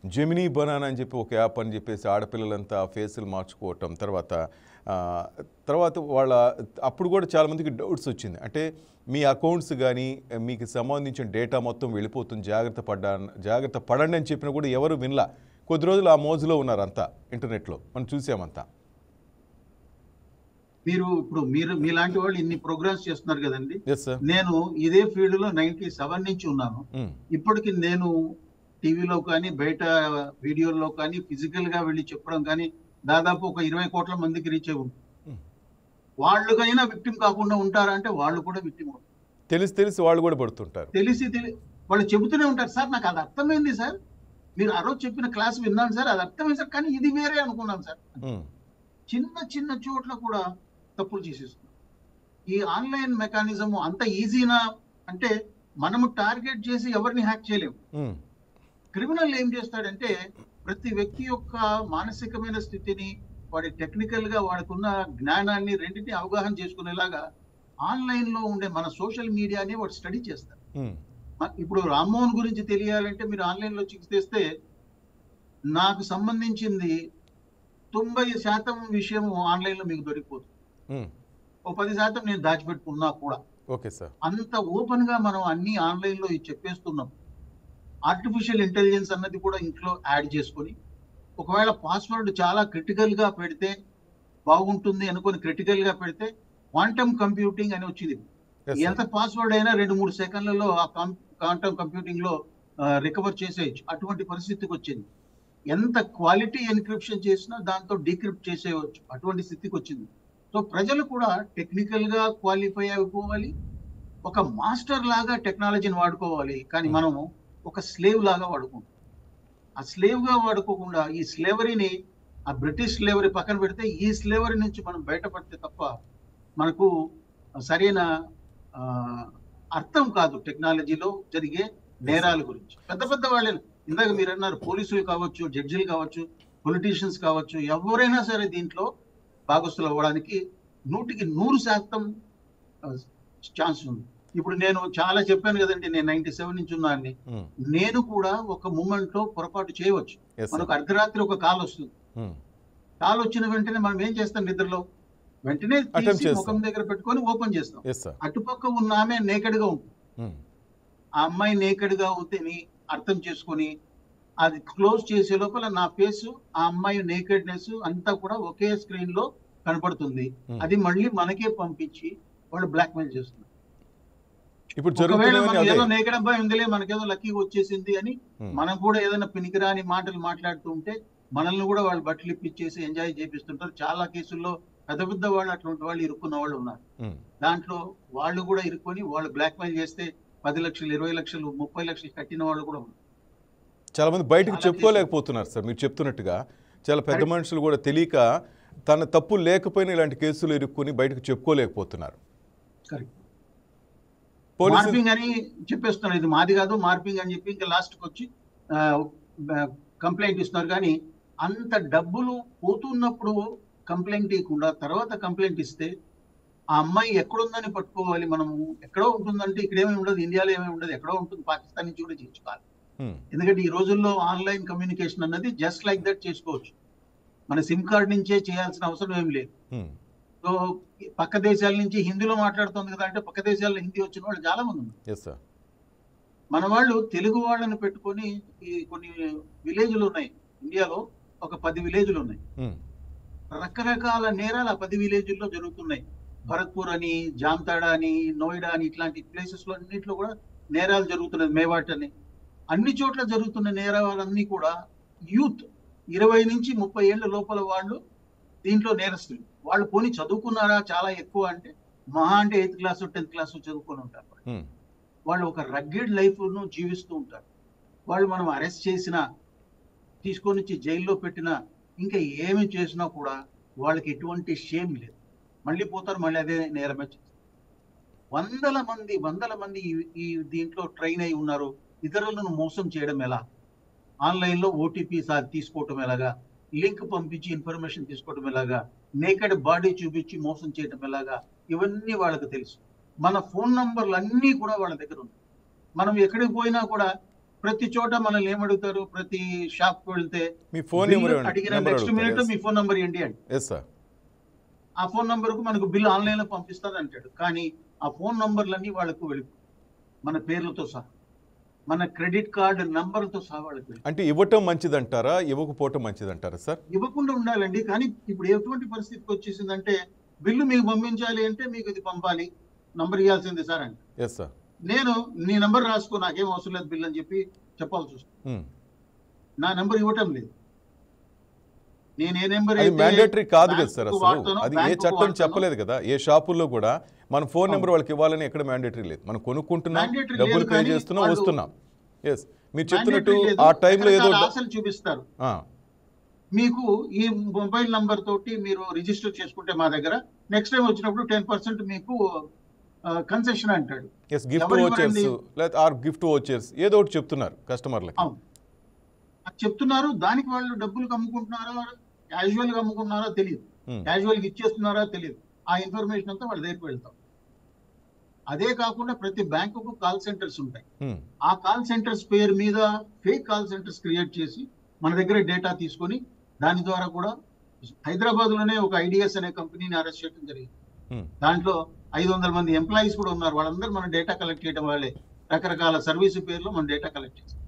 Gemini banana అని చెప్పి ఒక యాప్ అని చెప్పేసి ఆడపిల్లలంతా ఫేసులు మార్చుకోవటం, తర్వాత వాళ్ళ అప్పుడు కూడా చాలామందికి డౌట్స్ వచ్చింది. అంటే మీ అకౌంట్స్ కానీ మీకు సంబంధించిన డేటా మొత్తం వెళ్ళిపోతుంది, జాగ్రత్త పడండి అని చెప్పినా కూడా ఎవరు వినలా. కొద్ది రోజులు ఆ మోజులో ఉన్నారు అంతా, ఇంటర్నెట్లో మనం చూసామంతా. మీరు మీలాంటి వాళ్ళు ఇన్ని ప్రోగ్రామ్స్ చేస్తున్నారు కదండి. Yes, sir. నేను ఇదే ఫీల్డ్ లో 97 నుంచి ఉన్నాను. ఇప్పటికి నేను టీవీలో కానీ బయట వీడియోల్లో కానీ ఫిజికల్ గా వెళ్ళి చెప్పడం కానీ దాదాపు ఒక 20 కోట్ల మందికి రీచ్ అయి ఉంటుంది. వాళ్ళకైనా విక్టిమ్ కాకుండా ఉంటారా అంటే వాళ్ళు కూడా విక్టిమ్ అవుతారు. తెలిసి వాళ్ళు కూడా పడుతుంటారు. వాళ్ళు చెబుతూనే ఉంటారు, సార్ నాకు అది అర్థమైంది సార్, మీరు ఆ రోజు చెప్పిన క్లాస్ విన్నాను సార్, అది అర్థమైంది సార్, కానీ ఇది వేరే అనుకున్నాను సార్. చిన్న చోట్ల కూడా తప్పులు చేసేస్తున్నారు. ఈ ఆన్లైన్ మెకానిజం అంత ఈజీనా అంటే మనము టార్గెట్ చేసి ఎవరిని హ్యాక్ చేయలేము. క్రిమినల్ ఏం చేస్తాడంటే ప్రతి వ్యక్తి యొక్క మానసికమైన స్థితిని, వాడి టెక్నికల్ గా వాడుకున్న జ్ఞానాన్ని రెండింటిని అవగాహన చేసుకునేలాగా ఆన్లైన్ లో ఉండే మన సోషల్ మీడియాని వాడు స్టడీ చేస్తారు. ఇప్పుడు రామ్మోహన్ గురించి తెలియాలంటే మీరు ఆన్లైన్ లో చిక్కిస్తే నాకు సంబంధించింది 90% విషయం ఆన్లైన్ లో మీకు దొరికిపోతుంది. ఓ 10% నేను దాచిపెట్టుకున్నా కూడా. Okay sir. అంత ఓపెన్ గా మనం అన్ని ఆన్లైన్ లో చెప్పేస్తున్నాం. ఆర్టిఫిషియల్ ఇంటెలిజెన్స్ అన్నది కూడా ఇంట్లో యాడ్ చేసుకొని ఒకవేళ పాస్వర్డ్ చాలా క్రిటికల్ గా పెడితే బాగుంటుంది అనుకొని క్రిటికల్ గా పెడితే క్వాంటమ్ కంప్యూటింగ్ అని వచ్చింది. ఎంత పాస్వర్డ్ అయినా 2-3 సెకండ్లలో ఆ క్వాంటమ్ కంప్యూటింగ్ లో రికవర్ చేసేయచ్చు. అటువంటి పరిస్థితికి వచ్చింది. ఎంత క్వాలిటీ ఎన్క్రిప్షన్ చేసినా దాంతో డీక్రిప్ట్ చేసేయవచ్చు, అటువంటి స్థితికి వచ్చింది. సో ప్రజలు కూడా టెక్నికల్ గా క్వాలిఫై అయిపోవాలి, ఒక మాస్టర్ లాగా టెక్నాలజీని వాడుకోవాలి. కానీ మనము ఒక స్లేవ్ లాగా వాడుకుంటాం. ఆ స్లేవ్ గా వాడుకోకుండా ఈ స్లేవరీని, ఆ బ్రిటిష్ స్లేవరీ పక్కన పెడితే ఈ స్లేవరీ నుంచి మనం బయటపడితే తప్ప మనకు సరైన అర్థం కాదు టెక్నాలజీలో జరిగే నేరాల గురించి. పెద్ద వాళ్ళే, ఇందాక మీరు అన్నారు పోలీసులు కావచ్చు, జడ్జిలు కావచ్చు, పొలిటీషియన్స్ కావచ్చు, ఎవరైనా సరే దీంట్లో భాగస్తులు అవ్వడానికి 100% ఛాన్స్ ఉంది. ఇప్పుడు నేను చాలా చెప్పాను కదండి, నేను 97 నుంచి ఉన్నాను. నేను కూడా ఒక మూమెంట్ లో పొరపాటు చేయవచ్చు. మనకు అర్ధరాత్రి ఒక కాల్ వస్తుంది. కాల్ వచ్చిన వెంటనే మనం ఏం చేస్తాం, నిద్రలో వెంటనే ముఖం దగ్గర పెట్టుకొని ఓపెన్ చేస్తాం. అటుపక్క ఉన్న ఆమె నేకెడ్ గా ఉంటుంది. ఆ అమ్మాయి నేకెడ్ గా ఉందని అర్థం చేసుకొని అది క్లోజ్ చేసే లోపల నా ఫేస్, ఆ అమ్మాయి నేకెడ్నెస్ అంతా కూడా ఒకే స్క్రీన్ లో కనపడుతుంది. అది మళ్ళీ మనకే పంపించి వాళ్ళు బ్లాక్ మెయిల్ చేస్తున్నారు. ఒకవేళ మనం ఏదో నేకెడ్ అబ్బాయి ఉందిలే, మనకేదో లక్కీగా వచ్చేసింది అని మనం కూడా ఏదైనా పినికిరాని మాటలు మాట్లాడుతూ ఉంటే మనల్ని కూడా వాళ్ళు బట్టలు ఇప్పించేసి ఎంజాయ్ చేపిస్తుంటారు. చాలా కేసుల్లో పెద్ద వాళ్ళు అటువంటి వాళ్ళు ఇరుక్కున్న వాళ్ళు ఉన్నారు. దాంట్లో వాళ్ళు కూడా ఇరుక్కొని వాళ్ళు బ్లాక్ మెయిల్ చేస్తే 10 లక్షలు, 20 లక్షలు, 30 లక్షలు కట్టిన వాళ్ళు కూడా ఉన్నారు. చాలా మంది బయటకు చెప్పుకోలేకపోతున్నారు సార్. మీరు చెప్తున్నట్టుగా చాలా పెద్ద మనుషులు కూడా తెలియక తన తప్పు లేకపోయినా ఇలాంటి కేసులు ఇరుక్కుని బయటకు చెప్పుకోలేకపోతున్నారు. మార్పింగ్ అని చెప్పేస్తున్నారు, ఇది మాది కాదు మార్పింగ్ అని చెప్పి ఇంకా లాస్ట్కి వచ్చి కంప్లైంట్ ఇస్తున్నారు. కానీ అంత డబ్బులు పోతున్నప్పుడు కంప్లైంట్ ఇవ్వకుండా తర్వాత కంప్లైంట్ ఇస్తే ఆ అమ్మాయి ఎక్కడుందని పట్టుకోవాలి. మనము ఎక్కడో ఉంటుందంటే ఇక్కడేమీ ఉండదు, ఇండియాలో ఏమీ ఉండదు, ఎక్కడో ఉంటుంది, పాకిస్తాన్ నుంచి కూడా చేర్చుకోవాలి. ఎందుకంటే ఈ రోజుల్లో ఆన్లైన్ కమ్యూనికేషన్ అన్నది జస్ట్ లైక్ దట్ చేసుకోవచ్చు. మన సిమ్ కార్డ్ నుంచే చేయాల్సిన అవసరం ఏమి లేదు. సో పక్క దేశాల నుంచి హిందీలో మాట్లాడుతుంది కదా అంటే పక్క దేశాల్లో హిందీ వచ్చిన వాళ్ళు చాలా మంది ఉన్నారు. మన వాళ్ళు తెలుగు వాళ్ళని పెట్టుకొని కొన్ని విలేజ్లు ఉన్నాయి ఇండియాలో, ఒక 10 విలేజ్లు ఉన్నాయి. రకరకాల నేరాలు ఆ 10 విలేజ్ల్లో జరుగుతున్నాయి. భరత్పూర్ అని, జామ్తాడా అని, నోయిడా అని ఇట్లాంటి ప్లేసెస్ లో అన్నింటిలో కూడా నేరాలు జరుగుతున్నాయి. మేవాట్ అని అన్ని చోట్ల జరుగుతున్న నేరాలన్నీ కూడా యూత్ 20 నుంచి 30 ఏళ్ల లోపల వాళ్ళు దీంట్లో నేరస్తులు. వాళ్ళు పోనీ చదువుకున్నారా చాలా ఎక్కువ అంటే మహా అంటే 8th క్లాస్ 10th క్లాస్ చదువుకొని ఉంటారు. వాళ్ళు ఒక రగ్గెడ్ లైఫ్ ను జీవిస్తూ ఉంటారు. వాళ్ళు మనం అరెస్ట్ చేసినా, తీసుకొని వచ్చి జైల్లో పెట్టినా, ఇంకా ఏమి చేసినా కూడా వాళ్ళకి ఎటువంటి షేమ్ లేదు. మళ్ళీ పోతారు, మళ్ళీ అదే నేరమే చేస్తారు. వందల మంది ఈ దీంట్లో ట్రైన్ అయి ఉన్నారు. ఇతరులను మోసం చేయడం ఎలా, ఆన్లైన్ లో ఓటీపీ తీసుకోవటం ఎలాగా, లింక్ పంపించి ఇన్ఫర్మేషన్ తీసుకోవడం ఎలాగా, నేకెడ్ బాడీ చూపించి మోసం చేయడం ఎలాగా, ఇవన్నీ వాళ్ళకి తెలుసు. మన ఫోన్ నంబర్లు అన్నీ కూడా వాళ్ళ దగ్గర ఉన్నాయి. మనం ఎక్కడికి పోయినా కూడా ప్రతి చోట మనల్ని ఏమడుగుతారు, ప్రతి షాప్ కి వెళ్తే మీ ఫోన్ బిల్లు నెంబర్ అడిగిన నెంబర్ నెక్స్ట్ మినిట్ అడుగుతారు. మీ ఫోన్ నంబర్ ఏంటి అంటే ఎస్ సార్. ఆ ఫోన్ నంబర్ కు మనకు బిల్లు ఆన్లైన్ లో పంపిస్తారు అంటాడు. కానీ ఆ ఫోన్ నంబర్లన్నీ వాళ్ళకు వెళ్ళి మన పేర్లతో సహా, మన క్రెడిట్ కార్డు నంబర్లతో సహా వాళ్ళకి వెళ్ళి. అంటే ఇవ్వటం మంచిదంటారా, ఇవ్వకపోవటం మంచిదంటారా సార్? ఇవ్వకుండా ఉండాలండి. కానీ ఇప్పుడు ఎటువంటి పరిస్థితికి వచ్చేసిందంటే బిల్లు మీకు పంపించాలి అంటే మీకు ఇది పంపాలి, నంబర్ ఇవ్వాల్సిందే సార్ అంటే ఎస్ సార్. నేను నీ నంబర్ రాసుకో, నాకేం అవసరం లేదు బిల్ అని చెప్పి చెప్పాల్సి వస్తుంది. నా నంబర్ ఇవ్వటం లేదు. నేను ఏ నెంబర్ అది మ్యాండేటరీ కాదు కదా సార్ అసలు. అది ఏ చట్టం చెప్పలేదు కదా. ఏ షాపుల్లో కూడా మన ఫోన్ నెంబర్ వాళ్ళకి ఇవ్వాలని ఎక్కడ మ్యాండేటరీ లేదు. మనం కొనుక్కుంటున్నాం, డబ్బులు పే చేస్తున్నాం, వస్తున్నాం. ఎస్, మీరు చెప్తున్నట్టు ఆ టైంలో ఏదో ఆశలు చూపిస్తారు. మీకు ఈ మొబైల్ నంబర్ తోటి మీరు రిజిస్టర్ చేసుకుంటే మా దగ్గర నెక్స్ట్ టైం వచ్చినప్పుడు 10% మీకు కన్సెషన్ అంటాడు. ఎస్, గిఫ్ట్ వోచర్స్ లేదా ఆర్ గిఫ్ట్ వోచర్స్ ఏదో ఒకటి చెప్తున్నారు కస్టమర్లకి. అవును, అది చెప్తున్నారు. దానికి వాళ్ళు డబ్బులు అమ్ముకుంటున్నారో క్యాజువల్ గా అమ్ముకుంటున్నారో తెలియదు, క్యాజువల్ గా ఇచ్చేస్తున్నారో తెలియదు. ఆ ఇన్ఫర్మేషన్ అంతా వాళ్ళ దగ్గరికి వెళ్తాం. అదే కాకుండా ప్రతి బ్యాంకుకు కాల్ సెంటర్స్ ఉంటాయి. ఆ కాల్ సెంటర్స్ పేరు మీద ఫేక్ కాల్ సెంటర్స్ క్రియేట్ చేసి మన దగ్గర డేటా తీసుకొని దాని ద్వారా కూడా హైదరాబాద్ లోనే ఒక ఐడిఎస్ అనే కంపెనీని అరెస్ట్ చేయడం జరిగింది. దాంట్లో 500 మంది ఎంప్లాయీస్ కూడా ఉన్నారు. వాళ్ళందరూ మన డేటా కలెక్ట్ చేయడం వాళ్ళే. రకరకాల సర్వీసు పేర్లు మన డేటా కలెక్ట్ చేస్తారు.